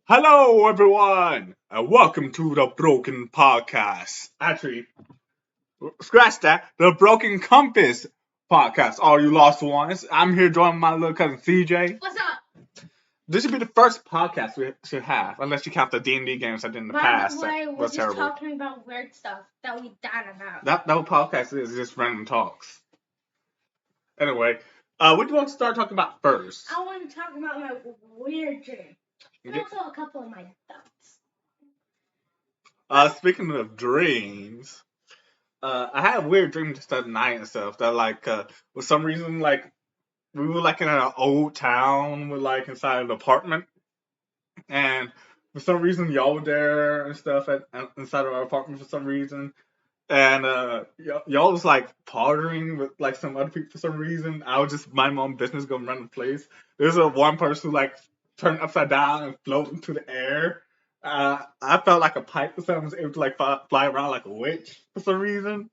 Hello, everyone, and welcome to the Broken Podcast. Actually, scratch that. The Broken Compass Podcast. All you lost ones. I'm here joining my little cousin CJ. What's up? This should be the first podcast we should have, unless you count the D&D games I did in the past. By the way, That we're was just terrible. talking about weird stuff that we died about. That what podcast is just random talks. Anyway, what do you want to start talking about first? I want to talk about my weird dream. And also a couple of my thoughts. Speaking of dreams, I had a weird dream just the other night and stuff that for some reason we were in an old town with inside an apartment, and for some reason y'all were there and stuff inside of our apartment for some reason, and y'all was partnering with some other people for some reason. I was just mind my own business going around the place. There's a one person who turned upside down and float into the air. I felt like a pipe or something, was able to fly around like a witch for some reason.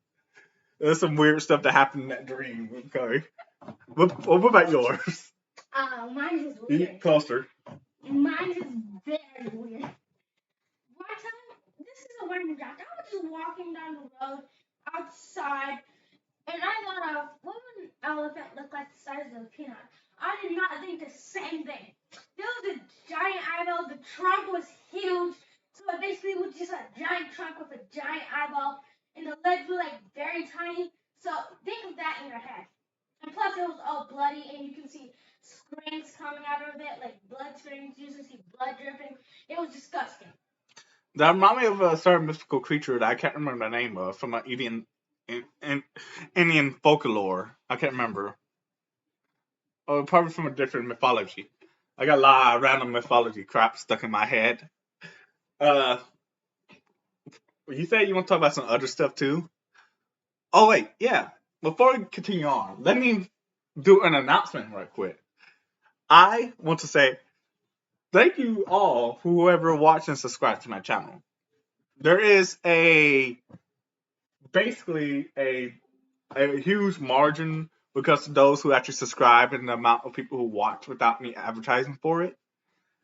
There's some weird stuff that happened in that dream. Okay. What about yours? Mine is weird. Closer. Mine is very weird. One time, this is a random fact. I was just walking down the road outside, and I thought, what would an elephant look like the size of a peanut? I did not think the same thing. There was a giant eyeball. The trunk was huge, so it basically was just a giant trunk with a giant eyeball, and the legs were very tiny. So think of that in your head. And plus, it was all bloody, and you can see springs coming out of it, like blood springs. You can see blood dripping. It was disgusting. That reminded me of a certain mystical creature that I can't remember the name of from an Indian folklore. I can't remember. Oh, probably from a different mythology. I got a lot of random mythology crap stuck in my head. You said you want to talk about some other stuff too? Oh wait, yeah. Before we continue on, let me do an announcement right quick. I want to say thank you all, whoever watched and subscribed to my channel. There is basically a huge margin because of those who actually subscribe and the amount of people who watch without me advertising for it.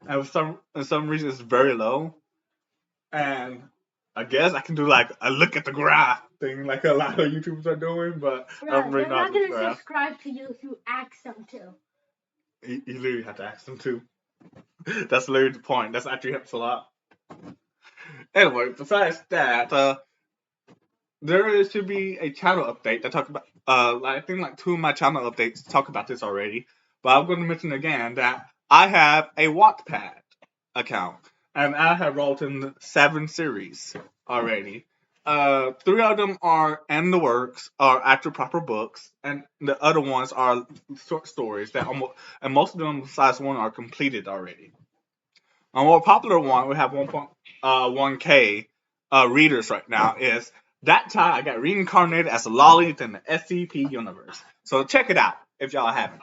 And for some reason it's very low. And I guess I can do a look at the graph thing like a lot of YouTubers are doing, but Right, I don't really they're know how not to going to graph. subscribe to you if you ask them to. You literally have to ask them to. That's literally the point. That's actually helps a lot. Anyway, besides that, there should be a channel update that talk about. I think two of my channel updates talk about this already, but I'm going to mention again that I have a Wattpad account, and I have wrote in 7 series already. 3 of them are in the works, are actual proper books, and the other ones are short stories and most of them besides one are completed already. A more popular one, we have 1.1k readers right now, is That Time I Got Reincarnated as a Lolly in the SCP universe. So check it out if y'all haven't.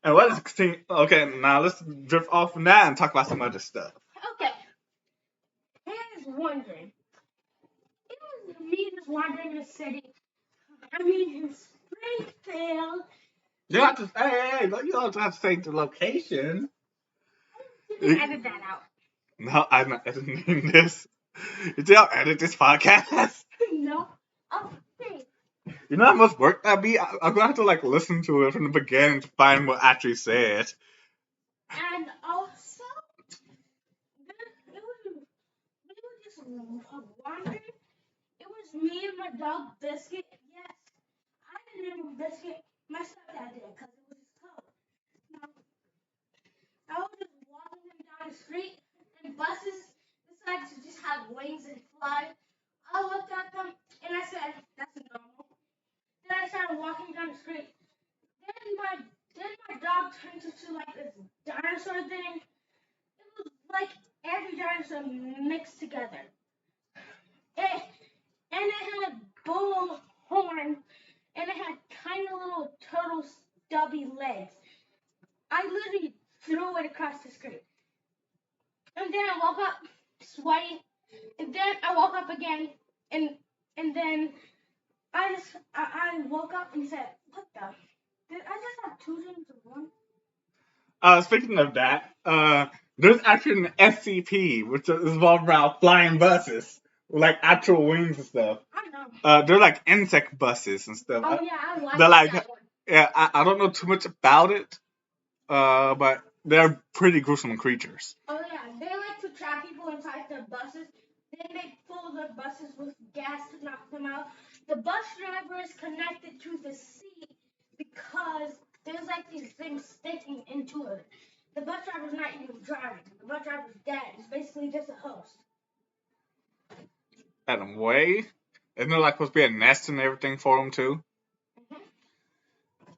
And let's continue. Okay, now let's drift off from that and talk about some other stuff. Okay. Here's wondering. It was me just wandering the city. I mean, in Springfield. You don't have to. Hey, you don't have to say the location. You can edit that out. No, I'm not editing this. Did y'all edit this podcast? No. Okay. You know how much work that'd be? I'm gonna have to listen to it from the beginning to find what actually said. And also, we were just wandering. It was me and my dog Biscuit. Yes, I didn't name him Biscuit. My stepdad did because it was his color. Now, I was just walking him down the street, and buses decided to just have wings and fly. I looked at them and I said, "That's normal." Then I started walking down the street. Then my dog turned into this dinosaur thing. It was like every dinosaur mixed together. And it had a bull horn, and it had tiny little turtle stubby legs. I literally threw it across the street. And then I woke up sweaty. And then I woke up again, and then I woke up and said, "What the? Did I just have 2 dreams in one?" Speaking of that, There's actually an SCP, which is involved around flying buses with like actual wings and stuff. I know. They're like insect buses and stuff. Oh yeah, I like They're like, that one. yeah, I don't know too much about it, but they're pretty gruesome creatures. Oh yeah, they like to trap people inside their buses. Then they fill their buses with gas to knock them out. The bus driver is connected to the seat because there's like these things sticking into it. The bus driver's not even driving. The bus driver's dead. He's basically just a host. In a way, isn't there like supposed to be a nest and everything for them too?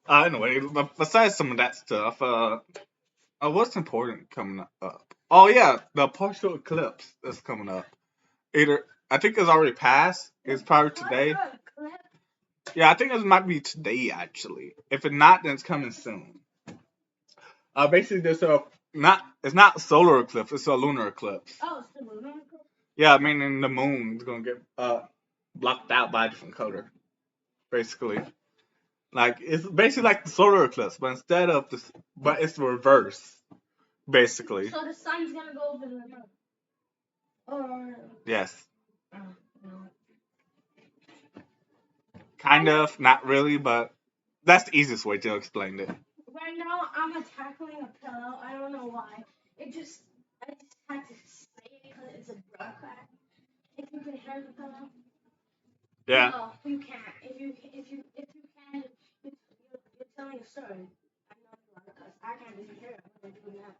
Anyway, besides some of that stuff, what's important coming up? Oh yeah, the partial eclipse that's coming up. Either I think it's already passed. It's probably today. Yeah, I think it might be today actually. If it's not, then it's coming soon. Basically, there's it's not solar eclipse. It's a lunar eclipse. Oh, it's the lunar eclipse. Yeah, meaning the moon is gonna get blocked out by a different color. Basically, like it's basically like the solar eclipse, but instead of this, but it's reverse. Basically. So the sun's gonna go over the moon. Or Yes. oh, no. Kind of, not really, but that's the easiest way to explain it. Right now, I'm tackling a pillow. I don't know why. I just had to say it because it's a broadcast. If you can hear the pillow. Yeah. No, you can't. If you can, you're telling a story. I know you are because I can't even hear it when I'm doing that.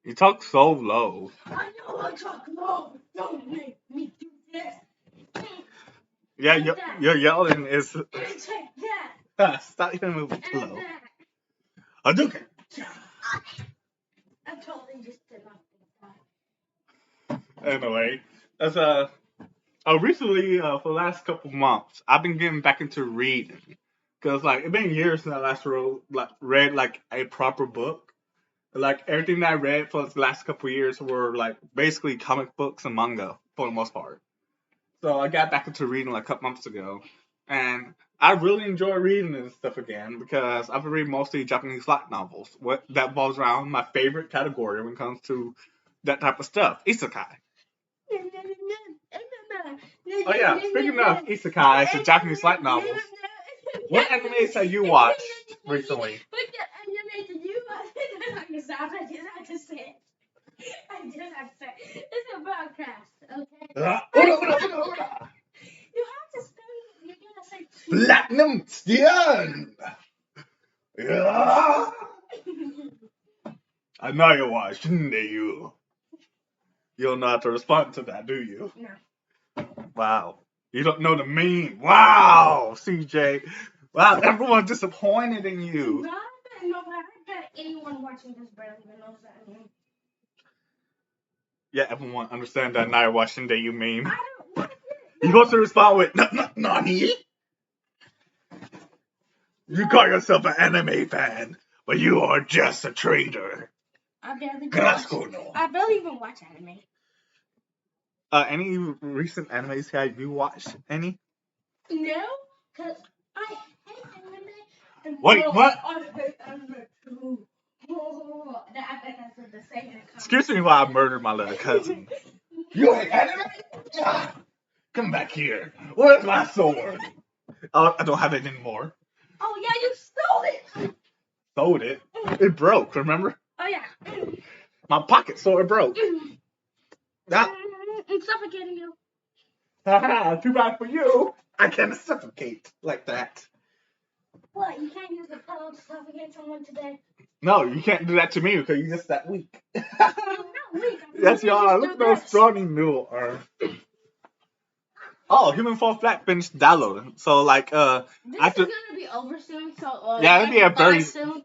You talk so low. I know I talk low. Don't make me do this. Yeah, you're yelling is. Take that. Stop even moving too low. I Hadouken. totally just did not think that. Anyway, as recently for the last couple months, I've been getting back into reading because like it's been years since I last read like a proper book. Like everything that I read for the last couple years were like basically comic books and manga for the most part. So I got back into reading like a couple months ago, and I really enjoy reading and stuff again because I've been reading mostly Japanese light novels. What that revolves around my favorite category when it comes to that type of stuff, isekai. Oh yeah, speaking of isekais and Japanese light novels, what animes have you watched recently? I just have to say it. It's a broadcast, okay? You have to spell it. You're gonna say Platinum Stern. Yeah. I know you watch, shouldn't you? You don't know how to respond to that, do you? No. Wow. You don't know the meme. Wow, CJ. Wow, everyone's disappointed in you. I bet anyone watching this barely even knows that meme. Yeah, everyone understand that Naya watching that you meme. I don't. You supposed to respond with Nani? You call yourself an anime fan, but you are just a trader. I barely even watch anime. Any recent animes have you watched? Any? No, because I hate anime. Wait, what? I hate anime too. I bet that's the same. Excuse me while I murdered my little cousin. You hate anime? Come back here. Where's my sword? Oh, I don't have it anymore. Oh yeah, you stole it. Sold it? It broke, remember? Oh yeah. My pocket sword broke. I'm suffocating you. Haha, too bad for you. I can't suffocate like that. What? You can't use a pillow to suffocate someone today? No, you can't do that to me because you're just that weak. I'm not weak. Yes, y'all. Look at those strong noodle arms. Oh, Human Fall Flat finished downloading. So like this is gonna be over soon. So yeah, it'll be a very soon.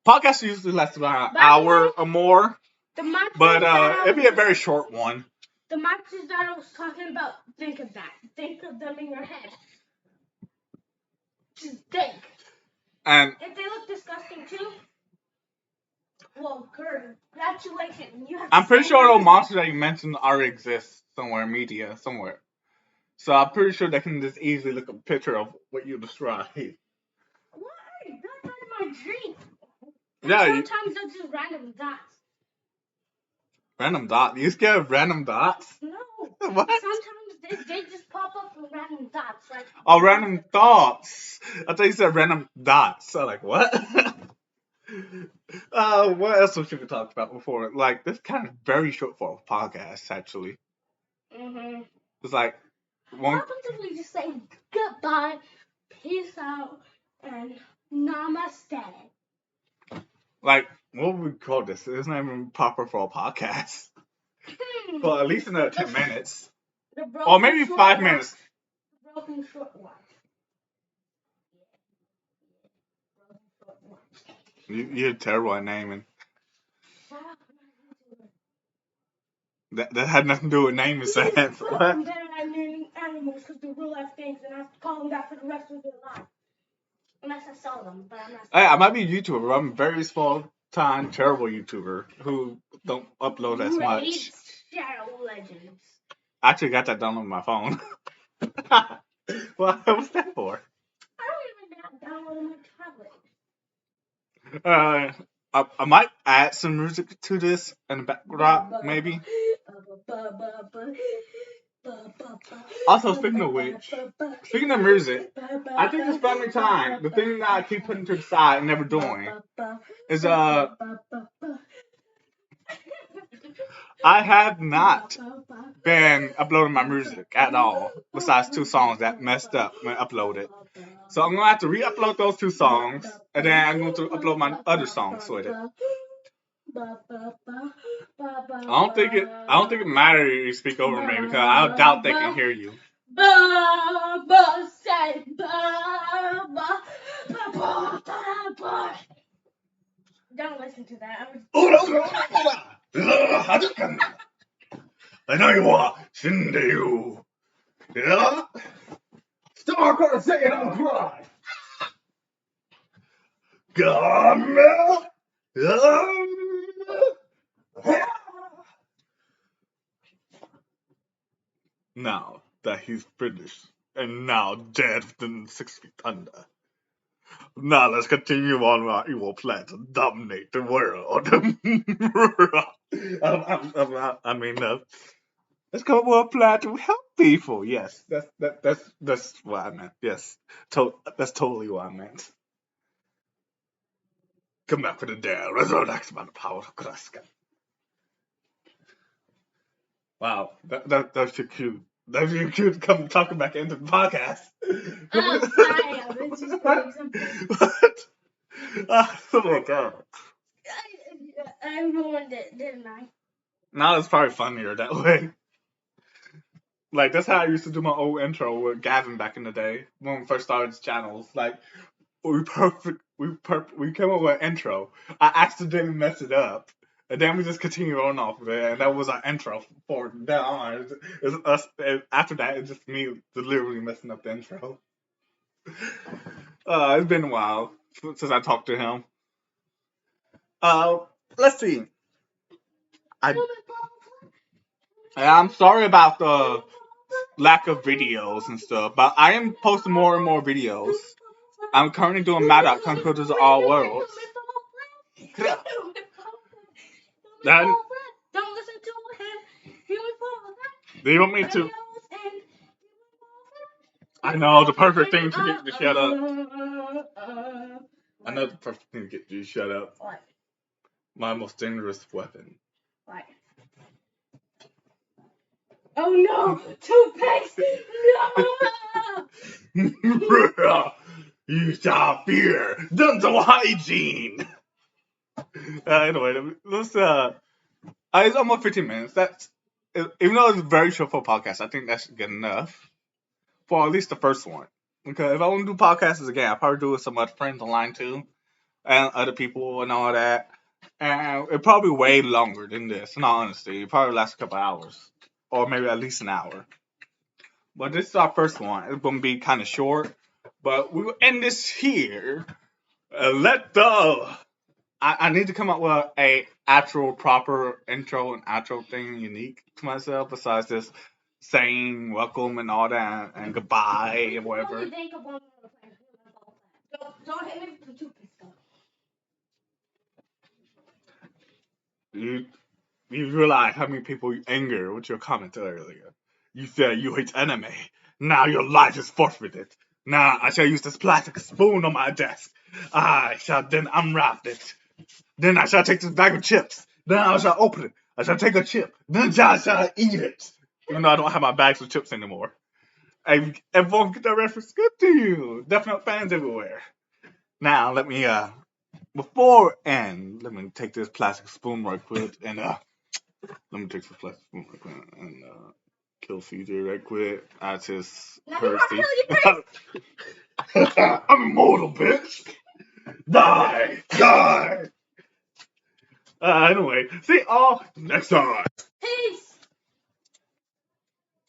Podcast usually lasts about an hour or more. But it'd be a very short one. The matches that I was talking about, think of that. Think of them in your head. Just think. And if they look disgusting too, well, congratulations. I'm pretty sure those monsters that you mentioned already exist somewhere in media, somewhere. So I'm pretty sure they can just easily look up a picture of what you described. What? That's not my dream. Yeah. Sometimes that's just random dots. Random dot. You scared of random dots? No. What? Sometimes they just pop up from random dots. Like, Oh, random thoughts. I thought you said random dots. I'm like, what? What else we should have talked about before? Like, this kind of very short for a podcast, actually. It's like, What happens if we just say goodbye, peace out, and namaste? like, what would we call this? It's not even proper for a podcast. Well, at least another 10 minutes. Or maybe 5 minutes. The broken short one. You're terrible at naming. That had nothing to do with naming sense. What? I'm better at naming animals because they're real life things, and I have to call them that for the rest of their life. Unless I sell them, but I'm not. Hey, I might be a YouTuber, but I'm a very small time, terrible YouTuber who don't upload as much. Shadow Legends. I actually got that done on my phone. What was that for? I don't even download on my tablet. I might add some music to this in the background, maybe. Also, speaking of which, speaking of music, I think this family time, the thing that I keep putting to the side and never doing is I have not been uploading my music at all, besides 2 songs that messed up when uploaded. So I'm gonna have to re-upload those 2 songs, and then I'm going to upload my other songs with it. I don't think it matters if you speak over me because I doubt they can hear you. Baba say Baba. Don't listen to that. I know you are. Shinde you. Yeah? Start gonna say it on cry. Gamma. Now that he's finished, and now dead within 6 feet under. Now let's continue on our evil plan to dominate the world. Let's come up with a plan to help people. Yes, that's what I meant. Yes, that's totally what I meant. Come back for the day. Resurrect by the power of Kraska. Wow, that's your cue. That's your cue to come talking back into the podcast. I'm sorry, I was just doing something. What? Oh my god. I ruined it, didn't I? Now it's probably funnier that way. Like that's how I used to do my old intro with Gavin back in the day when we first started this channel. Like we came up with an intro. I accidentally messed it up, and then we just continued on off of it, and that was our intro for that on. It's us. After that, it's just me deliberately messing up the intro. It's been a while since I talked to him. Let's see. I'm sorry about the lack of videos and stuff, but I am posting more and more videos. I'm currently doing Mad Conquerors of All Worlds. Then, Don't listen to him. He will fall. do you want me to? I know the perfect thing to get you to shut up. I know the perfect thing to get you to shut up. What? My most dangerous weapon. What? Oh no! Toothpaste! No! You shall fear dental hygiene. Anyway, let's it's almost 15 minutes. That's even though it's very short for a podcast, I think that's good enough for at least the first one. Because if I want to do podcasts again, I'll probably do it with some other friends online too, and other people and all that. And it probably way longer than this. In all honesty, it probably lasts a couple hours, or maybe at least an hour. But this is our first one. It's gonna be kind of short, but we will end this here. Let the I need to come up with a actual proper intro and outro thing unique to myself besides just saying welcome and all that and goodbye and whatever. Don't hit me with the toothpaste. You You realize how many people you anger with your comment earlier. You said you hate anime. Now your life is forfeited. Now I shall use this plastic spoon on my desk. I shall then unwrap it. Then I shall take this bag of chips. Then I shall open it. I shall take a chip. Then I shall eat it. Even though I don't have my bags of chips anymore. Everyone get that reference? Good to you. Definite fans everywhere. Now let me let me take this plastic spoon right quick and let me take this plastic spoon right quick and kill CJ right quick. That's his Percy. I'm immortal, bitch. Die, die. Anyway, see all next time. Peace.